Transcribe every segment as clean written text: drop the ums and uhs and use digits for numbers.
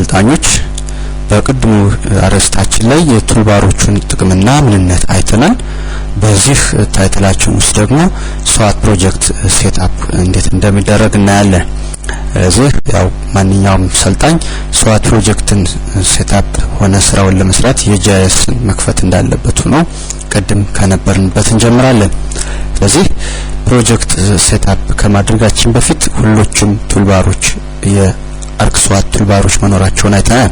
ሰልጣኞች በቅድሙ አርዕስታችን ላይ የቱልባሮቹን ጥቅምና ምንነት አይተናል። በዚህ ታይትላችን ውስጥ ደግሞ SWAT ፕሮጀክት ሴትአፕ እንዴት እንደሚደረግ እናያለን። እዚህ ያው ማንኛውም ሰልጣኝ SWAT ፕሮጀክትን ሴትአፕ ሆነ ስራውን ለመስራት የጂአይኤስ መክፈት እንዳለበት ነው ቀደም ከነበርንበት እንጀምራለን። ስለዚህ ፕሮጀክት ሴትአፕ ከማድረጋችን በፊት ሁሉም ቱልባሮች የአርክ-ስዋት ቱልባሮች መኖራቸውን አይተናል።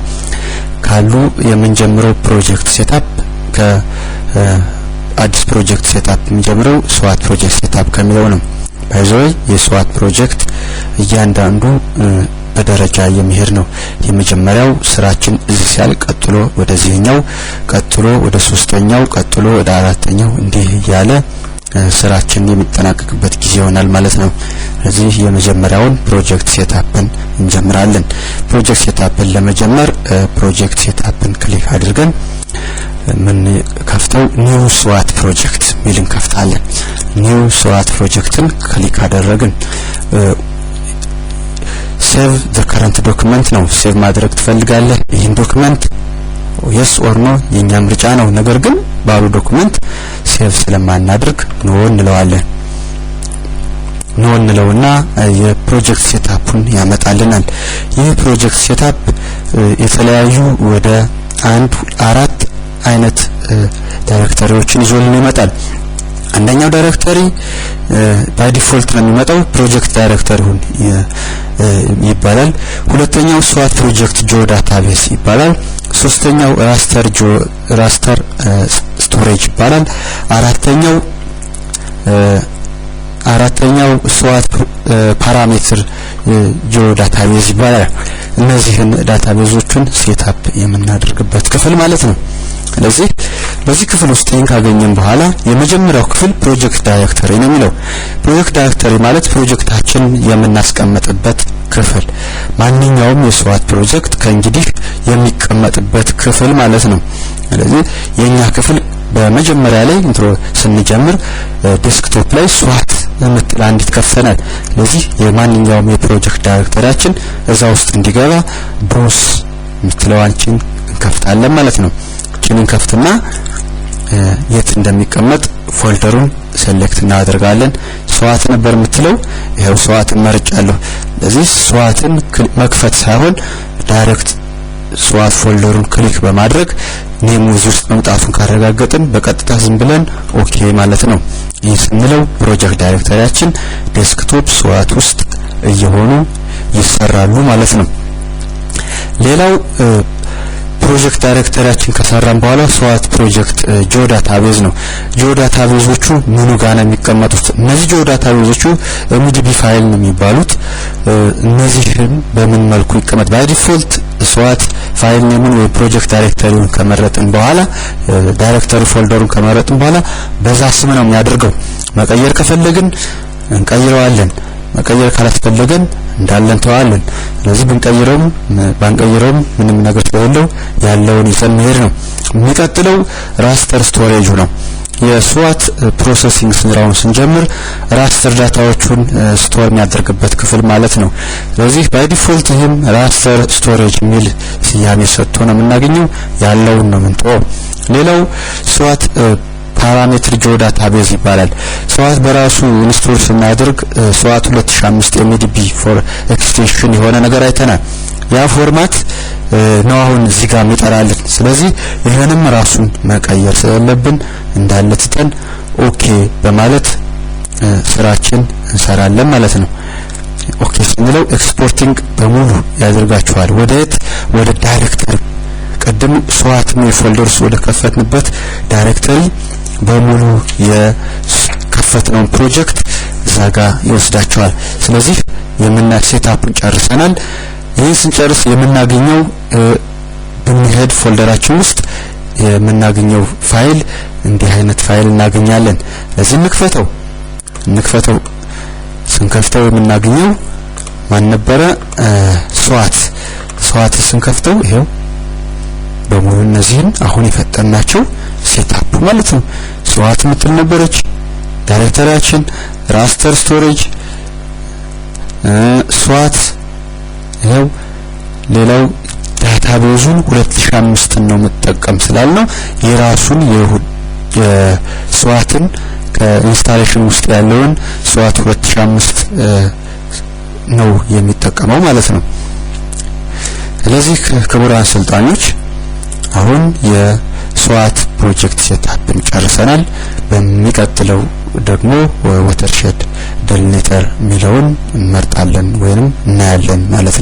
ካሉ የምንጀምረው ፕሮጀክት ሴትአፕ ከአዲስ ፕሮጀክት ሴትአፕ የምንጀምረው SWAT ፕሮጀክት ሴትአፕ ከሚለው ነው። ባይዘው የSWAT ፕሮጀክት እያንዳንዱ በደረጃ የሚሄድ ነው። የመጀመሪያው ስራችን እዚህ ሲያል ቀጥሎ ወደዚህኛው ቀጥሎ ወደ ሶስተኛው ቀጥሎ ወደ አራተኛው እንዲህ ያለ ስራችን የሚጠናቀቅበት ጊዜ ይሆናል ማለት ነው። ስለዚህ የመጀመሪያውን ፕሮጀክት ሴትአፕን እንጀምራለን። ፕሮጀክት ሴትአፕን ለመጀመር ፕሮጀክት ሴትአፕን ክሊክ አድርገን ምን ከፍተው ኒው SWAT ፕሮጀክት ሚልን ከፍታለን። ኒው SWAT ፕሮጀክትን ክሊክ አደረግን። ሴቭ ዘ ከረንት ዶክመንት ነው። ሴቭ ማድረግ ትፈልጋለህ ይህን ዶክመንት? yes or no የኛ ምርጫ ነው። ነገር ግን ባሉ ዶክመንት ሴቭ ስለማናደርግ ኖ እንለዋለን። ኖ እንለውና የፕሮጀክት ሴትአፑን ያመጣልናል። ይህ ፕሮጀክት ሴትአፕ የተለያዩ ወደ 4 አይነት ዳይሬክተሪዎችን ይዞልን ይመጣል። አንደኛው ዳይሬክተሪ ባይ ዲፎልት ነው የሚመጣው ፕሮጀክት ዳይሬክተሪ ይባላል። ሁለተኛው SWAT ፕሮጀክት ጆ ዳታቤዝ ይባላል። ሶስተኛው ራስተር ስቶሬጅ ይባላል። አራተኛው SWAT ፓራሜትር ጆ ዳታቤዝ ይባላል። እነዚህን ዳታቤዞቹን ሴትአፕ የምናደርግበት ክፍል ማለት ነው። ስለዚህ በዚህ ክፍል ውስጥ ካገኘን በኋላ የመጀመሪያው ክፍል ፕሮጀክት ዳይሬክተሪ ነው የሚለው። ፕሮጀክት ዳይሬክተሪ ማለት ፕሮጀክታችን የምናስቀምጥበት ክፍል፣ ማንኛውም የSWAT ፕሮጀክት ከእንግዲህ የሚቀመጥበት ክፍል ማለት ነው። ስለዚህ የኛ ክፍል በመጀመሪያ ላይ ኢንትሮ ስንጀምር ዴስክቶፕ ላይ SWAT የምትል አንዲት ከፍተናል። ስለዚህ የማንኛውም የፕሮጀክት ዳይሬክተሪያችን እዛ ውስጥ እንዲገባ ብሮስ የምትለዋችን እንከፍታለን ማለት ነው። እቺን ከፍትና የት እንደሚቀመጥ ፎልደሩን ሴሌክት እናደርጋለን። SWAT ነበር የምትለው ይሄው SWATን መርጫለሁ። ስለዚህ SWATን መክፈት ሳይሆን ዳይሬክት SWAT ፎልደሩን ክሊክ በማድረግ ኔሙ ውስጥ መምጣቱን ካረጋገጥን በቀጥታ ዝም ብለን ኦኬ ማለት ነው። ይህ ስንለው ፕሮጀክት ዳይሬክተሪያችን ዴስክቶፕ SWAT ውስጥ እየሆኑ ይሰራሉ ማለት ነው። ሌላው ፕሮጀክት ዳይሬክተሪያችን ከሰራን በኋላ SWAT ፕሮጀክት ጆ ዳታቤዝ ነው። ጆ ዳታቤዞቹ ምኑ ጋር ነው የሚቀመጡት? እነዚህ ጆ ዳታቤዞቹ MDB ፋይል ነው የሚባሉት። እነዚህን በምን መልኩ ይቀመጥ? ባይ ዲፎልት SWAT ፋይል ኔሙን ወይ ፕሮጀክት ዳይሬክተሪውን ከመረጥን በኋላ ዳይሬክተሪ ፎልደሩን ከመረጥን በኋላ በዛ ስም ነው የሚያደርገው። መቀየር ከፈለግን እንቀይረዋለን። መቀየር ካላስፈለገን እንዳለን ተዋለን። ስለዚህ ብንቀይረውም ባንቀይረውም ምንም ነገር ስለሌለው ያለውን ይዘን መሄድ ነው። የሚቀጥለው ራስተር ስቶሬጁ ነው። የSWAT ፕሮሰሲንግ ስራውን ስንጀምር ራስተር ዳታዎቹን ስቶር የሚያደርግበት ክፍል ማለት ነው። ስለዚህ ባይ ዲፎልት ይህም ራስተር ስቶሬጅ የሚል ስያሜ ሰጥቶ ነው የምናገኘው። ያለውን ነው የምንተወው። ሌላው SWAT ፓራሜትር ጆ ዳታቤዝ ይባላል። SWAT በራሱ ኢንስቶል ስናደርግ SWAT 2005 MDB ፎር ኤክስቴንሽን የሆነ ነገር አይተናል። ያ ፎርማት ነው አሁን እዚህ ጋር የሚጠራልን። ስለዚህ ይሄንም ራሱን መቀየር ስለሌለብን እንዳለ ትተን ኦኬ በማለት ስራችን እንሰራለን ማለት ነው። ኦኬ ስንለው ኤክስፖርቲንግ በሙሉ ያደርጋቸዋል። ወደ ዳይሬክተሪ ቀደም SWAT ሜል ፎልደርስ ወደ ከፈትንበት ዳይሬክተሪ በሙሉ የከፈትነው ፕሮጀክት ዛጋ ይወስዳቸዋል። ስለዚህ ሴትአፑን ጨርሰናል። ይህን ስንጨርስ የምናገኘው በሚሄድ ፎልደራችን ውስጥ የምናገኘው ፋይል እንዲህ አይነት ፋይል እናገኛለን። ለዚህ እንክፈተው ስንከፍተው የምናገኘው ማን ነበረ? SWAT ስንከፍተው ይሄው በሙሉ እነዚህን አሁን የፈጠናቸው ሴትአፕ ማለት ነው። SWAT ምትል ነበረች ዳይሬክተሪያችን፣ ራስተር ስቶሬጅ SWAT ይሄው ሌላው ዳታቤዙን 2005 ነው መጠቀም ስላልነው የራሱን የስዋትን ከኢንስታሌሽን ውስጥ ያለውን ስዋት 2005 ነው የሚጠቀመው ማለት ነው። ስለዚህ ክቡራን አሰልጣኞች አሁን የስዋት ፕሮጀክት ሴትአፕን ጨርሰናል። በሚቀጥለው ደግሞ ወተርሼድ ደልኔተር ሚለውን እንመርጣለን ወይንም እናያለን ማለት ነው።